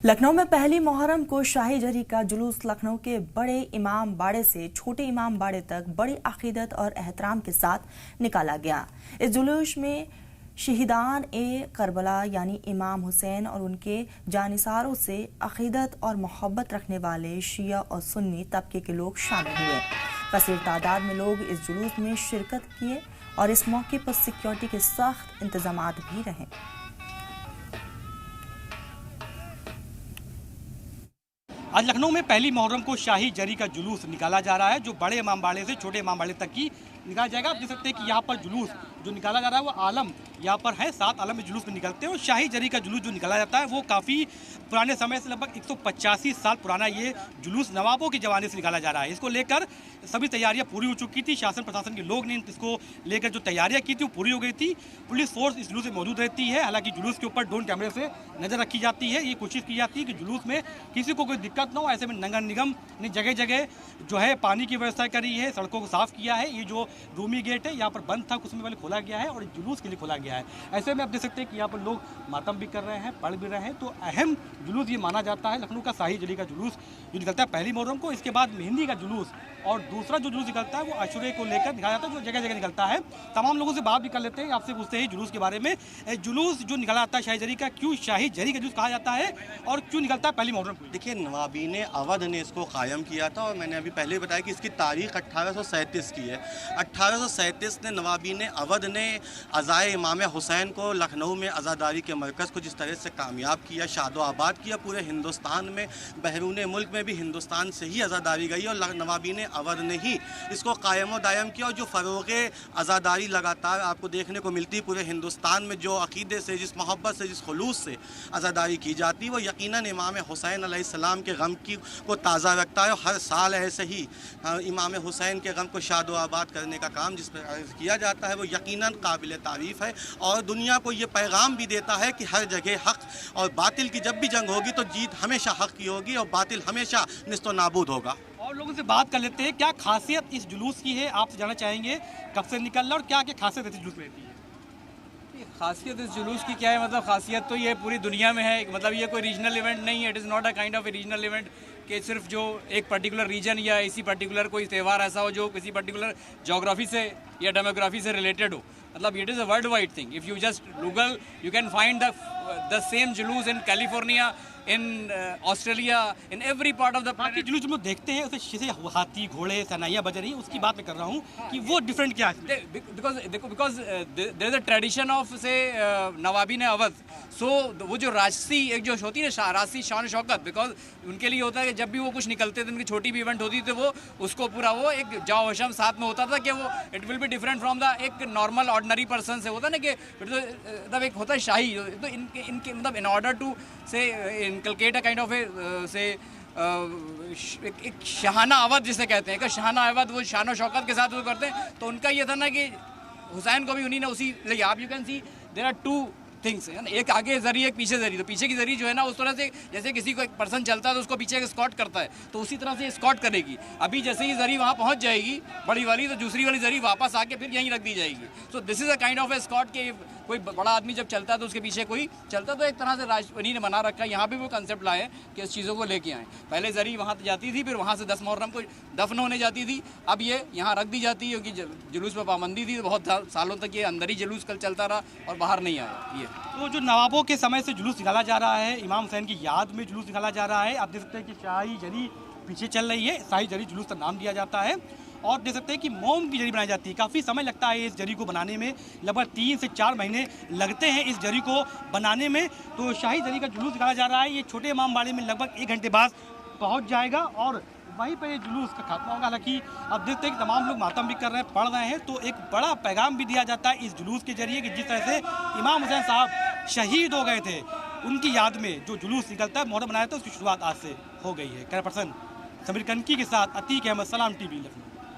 लखनऊ में पहली मुहर्रम को शाही जरी का जुलूस लखनऊ के बड़े इमाम बाड़े से छोटे इमाम बाड़े तक बड़ी अकीदत और एहतराम के साथ निकाला गया। इस जुलूस में शहीदान ए करबला यानी इमाम हुसैन और उनके जानिसारों से अकीदत और मोहब्बत रखने वाले शिया और सुन्नी तबके के लोग शामिल हुए। कसीर तादाद में लोग इस जुलूस में शिरकत किए और इस मौके पर सिक्योरिटी के सख्त इंतजामात भी रहे। आज लखनऊ में पहली मुहर्रम को शाही जरी का जुलूस निकाला जा रहा है, जो बड़े इमाम बाड़े से छोटे इमाम बाड़े तक की निकाला जाएगा। आप देख सकते हैं कि यहाँ पर जुलूस जो निकाला जा रहा है वो आलम यहाँ पर है, 7 आलम में जुलूस में निकलते हैं। और शाही जरी का जुलूस जो निकाला जाता है वो काफ़ी पुराने समय से, लगभग 185 साल पुराना ये जुलूस नवाबों के ज़माने से निकाला जा रहा है। इसको लेकर सभी तैयारियां पूरी हो चुकी थी। शासन प्रशासन के लोग ने इसको लेकर जो तैयारियां की थी वो पूरी हो गई थी। पुलिस फोर्स इस जुलूस में मौजूद रहती है। हालांकि जुलूस के ऊपर ड्रोन कैमरे से नज़र रखी जाती है। ये कोशिश की जाती है कि जुलूस में किसी को कोई दिक्कत ना हो। ऐसे में नगर निगम ने जगह जगह जो है पानी की व्यवस्था करी है, सड़कों को साफ किया है। ये जो रूमी गेट है यहाँ पर बंद था, कुछ समय पहले खोला गया है और जुलूस के लिए खोला गया है। ऐसे में आप देख सकते हैं कि यहाँ पर लोग मातम भी कर रहे हैं, पढ़ भी रहे हैं। तो अहम जुलूस ये माना जाता है लखनऊ का शाही जरी का जुलूस जो निकलता है पहली मुहर्रम को। इसके बाद मेहंदी का जुलूस और दूसरा जो जुलूस निकलता है वो अशुरे को लेकर दिखाया जाता है, जो जगह जगह निकलता है। तमाम लोगों से बात भी कर लेते हैं, आपसे पूछते हैं जुलूस के बारे में। जुलूस जो निकला जाता है शाही जरी का, क्यों शाही जरी का जुलूस कहा जाता है और क्यों निकलता है पहली मुहर्रम को? देखिए, नवाबीन अवध ने इसको कायम किया था और मैंने अभी पहले बताया कि इसकी तारीख 1837 की है। 1837 ने नवाबीन अवध ने अज़ाए इमाम हुसैन को लखनऊ में आज़ादारी के मरकज़ को जिस तरह से कामयाब किया, शादो आबाद किया, पूरे हिंदुस्तान में, बहरून मुल्क में भी हिंदुस्तान से ही आज़ादारी गई और नवाबीन अवध ने ही इसको कायम व दायम किया। और जो फ़रोग़ आज़ादारी लगातार आपको देखने को मिलती है पूरे हिंदुस्तान में, जो अक़ीदे से, जिस मोहब्बत से, जिस खुलूस से आज़ादारी की जाती है, वो यकीनन इमाम हुसैन अलैहिस्सलाम के गम को ताज़ा रखता है। और हर साल ऐसे ही इमाम हुसैन के गम को शादो आबाद करने का काम जिस पर किया जाता है वो यकीनन काबिल तारीफ़ है और दुनिया को ये पैगाम भी देता है कि हर जगह हक़ और बातिल की जब भी जंग होगी तो जीत हमेशा हक़ की होगी और बातिल हमेशा निस्तो नाबूद होगा। और लोगों से बात कर लेते हैं, क्या खासियत इस जुलूस की है, आपसे जानना चाहेंगे कब से निकल रहा और क्या क्या खासियत इस जुलूस में रहती है? खासियत इस जुलूस की क्या है? मतलब खासियत तो ये पूरी दुनिया में है। मतलब ये कोई रीजनल इवेंट नहीं है। It is not a kind of A regional event कि सिर्फ जो एक पर्टिकुलर रीजन या इसी पर्टिकुलर कोई त्यौहार ऐसा हो जो किसी पर्टिकुलर जोग्राफी से या डेमोग्राफी से रिलेटेड हो। मतलब it is a world wide thing. If you just Google you can find the same जुलूस in California, in Australia, in every part of the बाकी जुलूस जो देखते हैं उसे जैसे हाथी घोड़े सनाइयाँ बज रही है, उसकी बात मैं कर रहा हूँ कि वो डिफरेंट क्या है? Because there is a tradition of से नवाबीन अवध। सो वो जो राजसी एक जो होती है ना राजसी शान शौकत, बिकॉज उनके लिए होता है कि जब भी वो कुछ निकलते थे, उनकी छोटी भी इवेंट होती थी, वो उसको पूरा वो एक जाओ हशम साथ में होता था कि वो it will be different from the एक नॉर्मल ऑर्डनरी पर्सन से होता है ना कि मतलब एक होता है शाही। तो इनके मतलब इन ऑर्डर टू से इनकलकेट अ काइंड ऑफ एक शहाना अवध जिसे कहते हैं, कि शहाना अवध वो शान शौकत के साथ वो करते हैं। तो उनका ये था ना कि हुसैन को भी उन्हीं ने उसी लगे। आप you can see there are two things है ना, एक आगे जरी एक पीछे जरी। तो पीछे की जरी जो है ना उस तरह से जैसे किसी को एक पर्सन चलता है तो उसको पीछे एक स्कॉट करता है, तो उसी तरह से स्कॉट करेगी। अभी जैसे ही जरी वहाँ पहुँच जाएगी बड़ी वाली, तो दूसरी वाली जरी वापस आके फिर यहीं रख दी जाएगी। So this is a kind of a scot के कोई बड़ा आदमी जब चलता है तो उसके पीछे कोई चलता, तो एक तरह से राजवनी ने बना रखा है। यहाँ भी वो कंसेप्ट लाए कि इस चीज़ों को लेके आए। पहले जरी वहाँ जाती थी, फिर वहाँ से 10 मुहर्रम को दफन होने जाती थी। अब ये यहाँ रख दी जाती है क्योंकि जुलूस पर पाबंदी थी। बहुत सालों तक ये अंदर ही जुलूस कल चलता रहा और बाहर नहीं आया। ये तो जो नवाबों के समय से जुलूस निकाला जा रहा है, इमाम हुसैन की याद में जुलूस निकाला जा रहा है। आप देख सकते हैं कि शाही जरी पीछे चल रही है, शाही जरी जुलूस का नाम दिया जाता है। और देख सकते हैं कि मोम की जरी बनाई जाती है। काफ़ी समय लगता है इस जरी को बनाने में, लगभग 3 से 4 महीने लगते हैं इस जरी को बनाने में। तो शाही जरी का जुलूस निकाला जा रहा है। ये छोटे इमाम बाड़े में लगभग 1 घंटे बाद पहुंच जाएगा और वहीं पर ये जुलूस का खात्मा होगा। हालांकि अब देखते हैं कि तमाम लोग मातम भी कर रहे हैं, पढ़ रहे हैं। तो एक बड़ा पैगाम भी दिया जाता है इस जुलूस के जरिए कि जिस तरह से इमाम हुसैन साहब शहीद हो गए थे, उनकी याद में जो जुलूस निकलता है, मुहर्रम बनाया था, उसकी शुरुआत आज से हो गई है। कैमरा पर्सन समीर कनकी के साथ अतीक अहमद, सलाम टीवी लखनऊ।